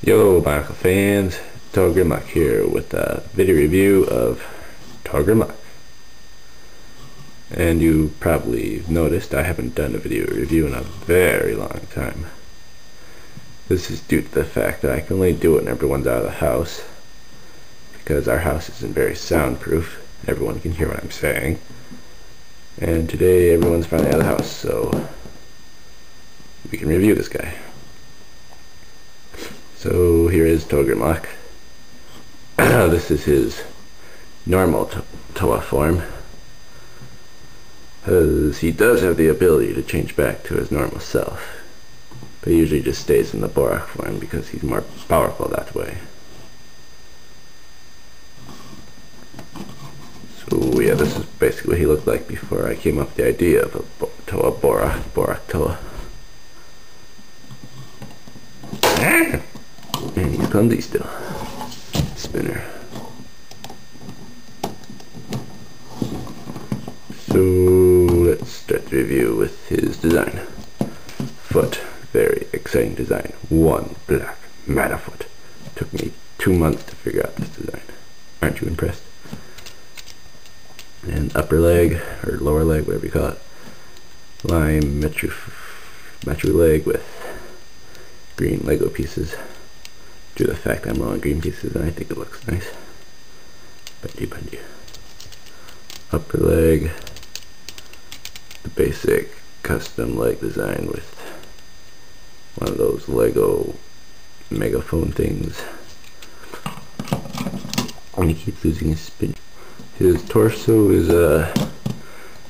Yo, Monaco fans, ToaGrimLock here with a video review of ToaGrimLock. And you probably noticed I haven't done a video review in a very long time. This is due to the fact that I can only do it when everyone's out of the house, because our house isn't very soundproof. Everyone can hear what I'm saying. And today everyone's finally out of the house, so we can review this guy. So here is ToaGrimLock. This is his normal Toa form, because he does have the ability to change back to his normal self, but he usually just stays in the Bohrok form because he's more powerful that way. So yeah, this is basically what he looked like before I came up with the idea of a Toa Bohrok Toa. And he's clumsy still. Spinner. So let's start the review with his design. Foot. Very exciting design. One black matter foot. Took me 2 months to figure out this design. Aren't you impressed? And upper leg, or lower leg, whatever you call it. Lime metro leg with green Lego pieces. Due to the fact I'm low on green pieces, and I think it looks nice. Bundy. Upper leg, the basic custom leg design with one of those Lego megaphone things. And he keeps losing his spin. His torso is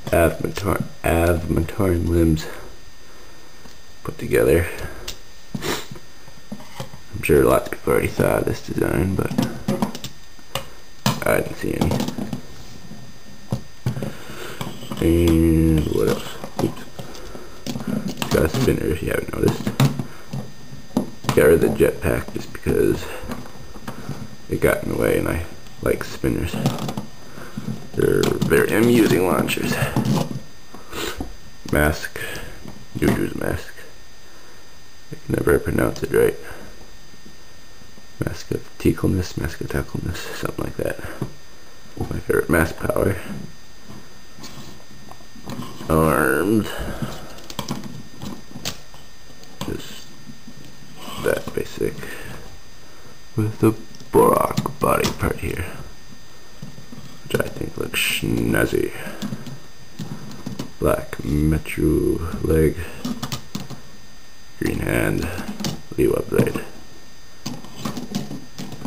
avmentarin limbs put together. I'm sure lots of people already thought of this design, but I didn't see any. And what else? Oops. It's got a spinner if you haven't noticed. Got rid of the jetpack just because it got in the way, and I like spinners. They're very amusing launchers. Mask. Juju's mask. I can never pronounce it right. Mask of tackleness, something like that. My favorite mask power. Arms. Just that basic. With the Bohrok body part here, which I think looks snazzy. Black metro leg. Green hand. Lewa blade.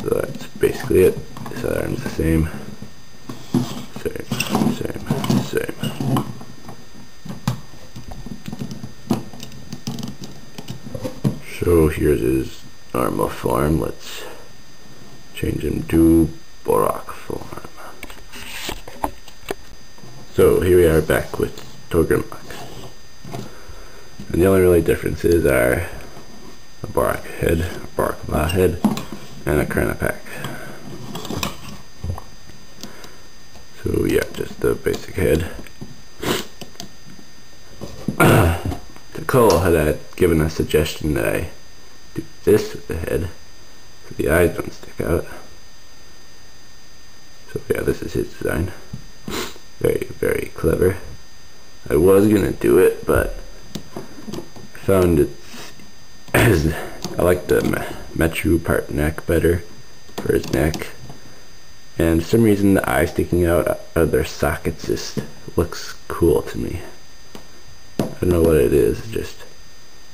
So that's basically it. This other arm's the same. Same. So here's his normal form. Let's change him to Bohrok form. So here we are back with ToaGrimLock. And the only really differences are a Bohrok head, a Bohrok lot head, and a crown pack. So yeah, just the basic head. Cole had given a suggestion that I do this with the head so the eyes don't stick out. So yeah, this is his design. Very, very clever. I was gonna do it, but I found I like the metro part neck better for his neck, and for some reason the eye sticking out of their sockets just looks cool to me. I don't know what it is, just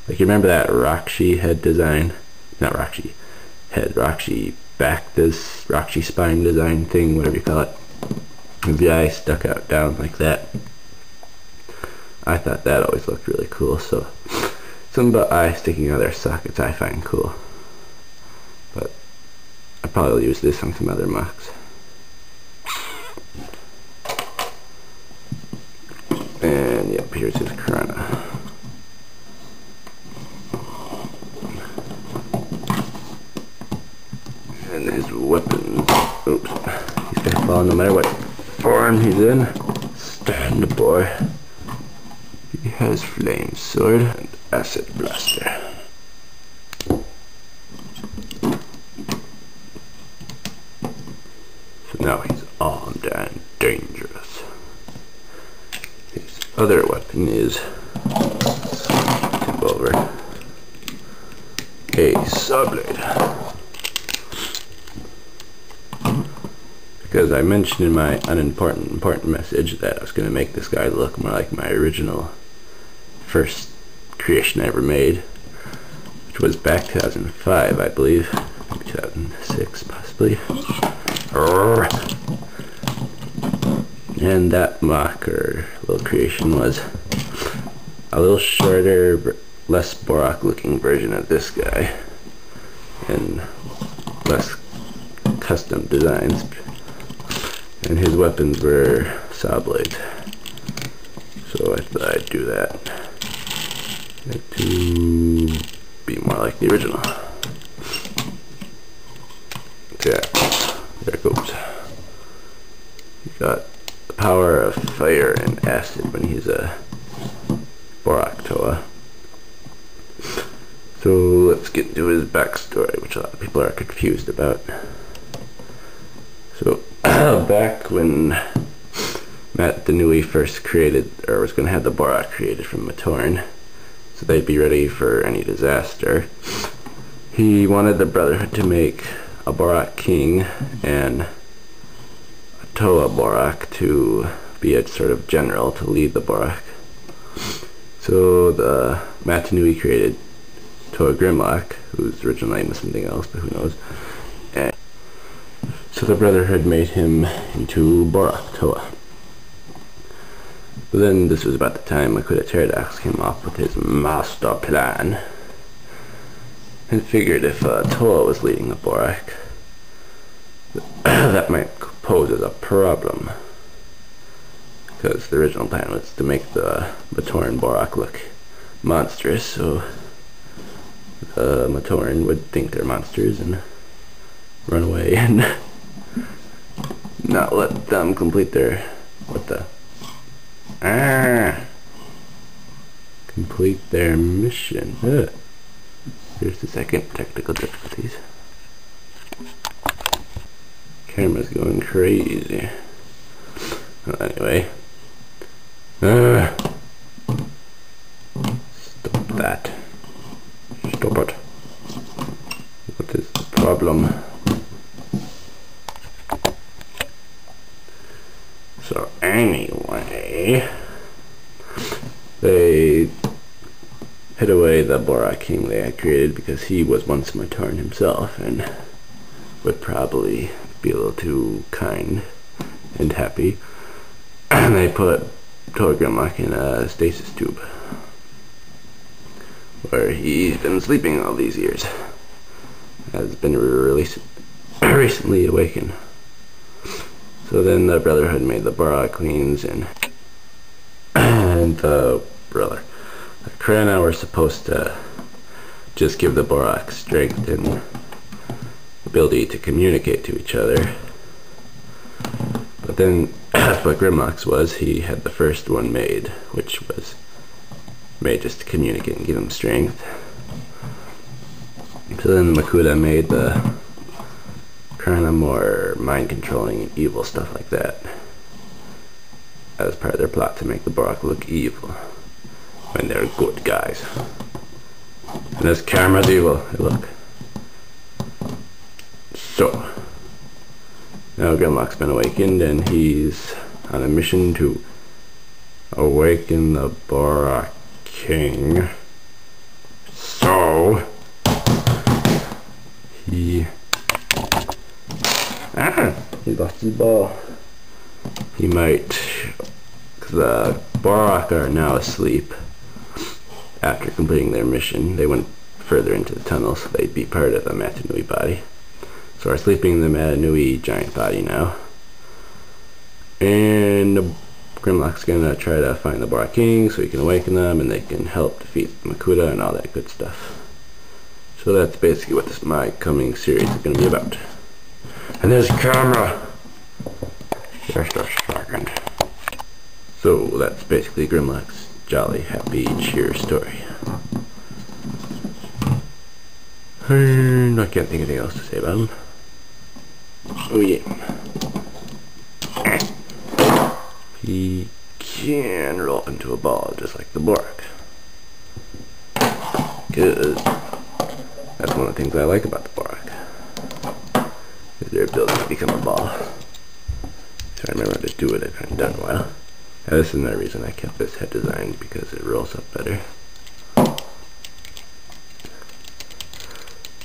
like, you remember that Roxy head design? Not Roxy head, Roxy back, this Roxy spine design thing, whatever you call it. With the eye stuck out down like that. I thought that always looked really cool, so something about eyes sticking out of their sockets I find cool. But I'll probably use this on some other mocks. And yep, here's his Krana. And his weapons. Oops. He's gonna fall no matter what form he's in. Stand boy. He has flame sword and acid blaster. Now he's armed and dangerous. His other weapon is, tip over, a saw blade. Because I mentioned in my important message that I was going to make this guy look more like my original first creation I ever made, which was back 2005, I believe, maybe 2006 possibly. And that mock or little creation was a little shorter, less Bohrok looking version of this guy, and less custom designs. And his weapons were saw blades. So I thought I'd do that to be more like the original. Yeah, there it goes. He got the power of fire and acid when he's a Bohrok Toa. So let's get into his backstory, which a lot of people are confused about. So back when Matt Denui first created, or was going to have the Bohrok created from Matoran, so they'd be ready for any disaster, he wanted the Brotherhood to make a Bohrok king and a Toa Bohrok to be a sort of general to lead the Bohrok. So the Matt Denui created ToaGrimLock, whose original name was something else, but who knows. And so the Brotherhood made him into Bohrok Toa. But then this was about the time Makuta Pterodox came up with his master plan, and figured if Toa was leading the Bohrok, that might pose as a problem, because the original plan was to make the Matoran Bohrok look monstrous, so the Matoran would think they're monsters and run away and not let them complete their complete their mission. Here's the second technical difficulties. Camera's going crazy. Well, anyway. Stop that. Stop it. What is the problem? So anyway, they hid away the Bohrok king they had created because he was once Matoran himself and would probably be a little too kind and happy. And they put ToaGrimLock in a stasis tube where he's been sleeping all these years. Has been recently awakened. So then the Brotherhood made the Bohrok queens, and the Krana were supposed to just give the Bohrok strength and ability to communicate to each other. But then what Grimlock's was, he had the first one made, which was made just to communicate and give him strength. So then Makuta made the Krana more mind controlling and evil stuff like that. That was part of their plot, to make the Bohrok look evil when they're good guys. And this camera's evil. Hey, look. So now Grimlock's been awakened, and he's on a mission to awaken the Bohrok king. So he lost his ball. He might, because the Bohrok are now asleep after completing their mission. They went further into the tunnel, so they'd be part of the Matt Denui body. So we're sleeping in the Matt Denui giant body now. And Grimlock's gonna try to find the Bohrok king so he can awaken them and they can help defeat Makuta and all that good stuff. So that's basically what my coming series is gonna be about. And there's a camera! Just a second. So that's basically Grimlock's jolly, happy, cheer story. And I can't think of anything else to say about him. Oh yeah. he can roll into a ball just like the Bohrok. Because that's one of the things I like about the Bohrok, is their ability to become a ball. So I remember how to do it. I haven't done in a while. Now, this is another reason I kept this head design, because it rolls up better.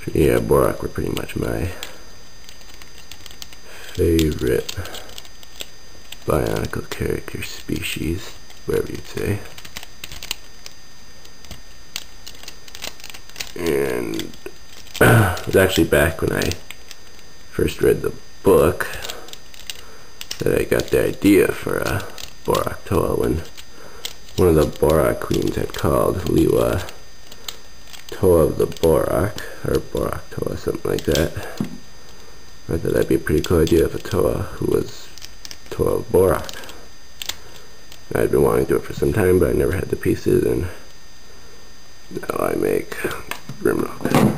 So yeah, Bohrok were pretty much my favorite bionicle character species, whatever you'd say. And it was actually back when I first read the book that I got the idea for a Bohrok Toa, when one of the Bohrok queens had called Liwa Toa of the Bohrok, or Bohrok Toa, something like that. I thought that'd be a pretty cool idea of a Toa who was Toa of Bohrok. I'd been wanting to do it for some time, but I never had the pieces, and now I make Grimlock.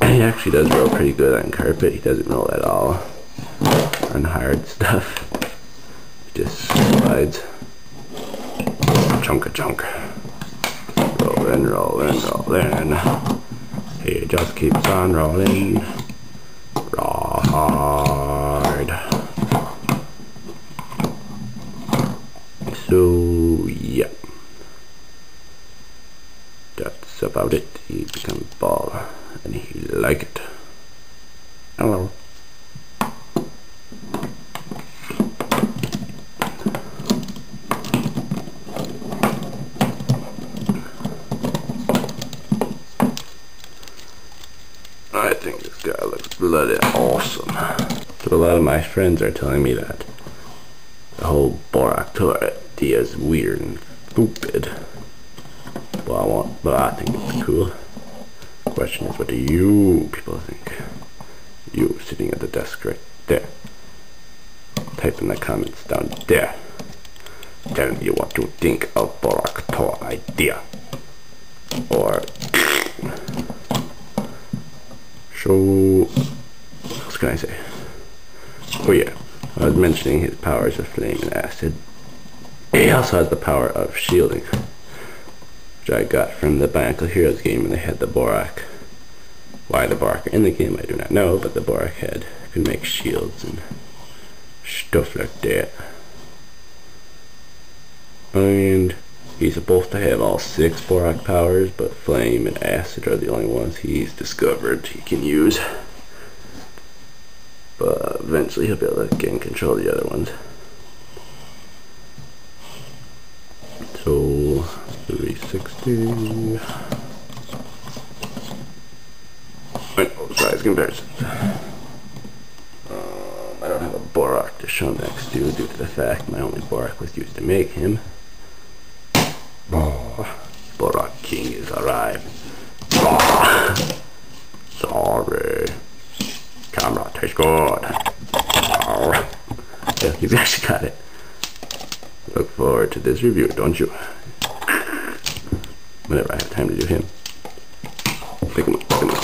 He actually does roll pretty good on carpet. He doesn't roll at all on hard stuff. He just slides. Chunka chunk. Rollin', rollin', rollin'. He just keeps on rolling. Raw hard. So yeah, that's about it. He becomes ball, and he like it. Hello. I think this guy looks bloody awesome. So a lot of my friends are telling me that the whole Bohrok Toa idea is weird and stupid. But I think it's cool. The question is, what do you people think? You sitting at the desk right there. Type in the comments down there. Tell me what you think of Bohrok Toa idea. Or so, what else can I say? Oh yeah, I was mentioning his powers of flame and acid. He also has the power of shielding, which I got from the Bionicle Heroes game when they had the Bohrok. Why the Bohrok are in the game, I do not know, but the Bohrok head could make shields and stuff like that. And he's supposed to have all 6 Bohrok powers, but flame and acid are the only ones he's discovered he can use. But eventually he'll be able to gain control of the other ones. So 360. Size comparisons. I don't have a Bohrok to show next to, due to the fact my only Bohrok was used to make him. Bohrok King is arrived. Sorry. Camera tastes good. Yeah, you've actually got it. Look forward to this review, don't you? Whenever I have time to do him. Pick him up, pick him up.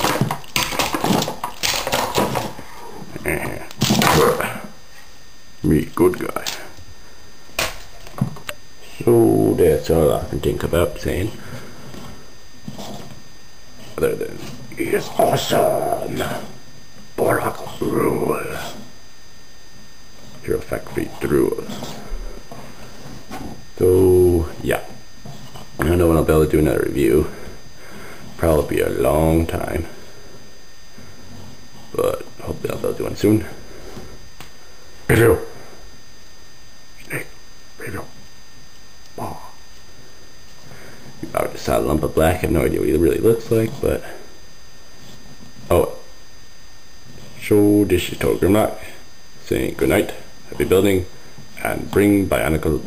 Me, good guy. So that's all I can think about saying. Other than, it's awesome! Bohrok rule. Hero Factory rule. So, yeah. I don't know when I'll be able to do another review. Probably be a long time. But hopefully I'll be able to do one soon. Review. Snake. Review. I just saw a lump of black. I have no idea what he really looks like, but oh, so this is ToaGrimLock saying good night, happy building, and bring Bionicle.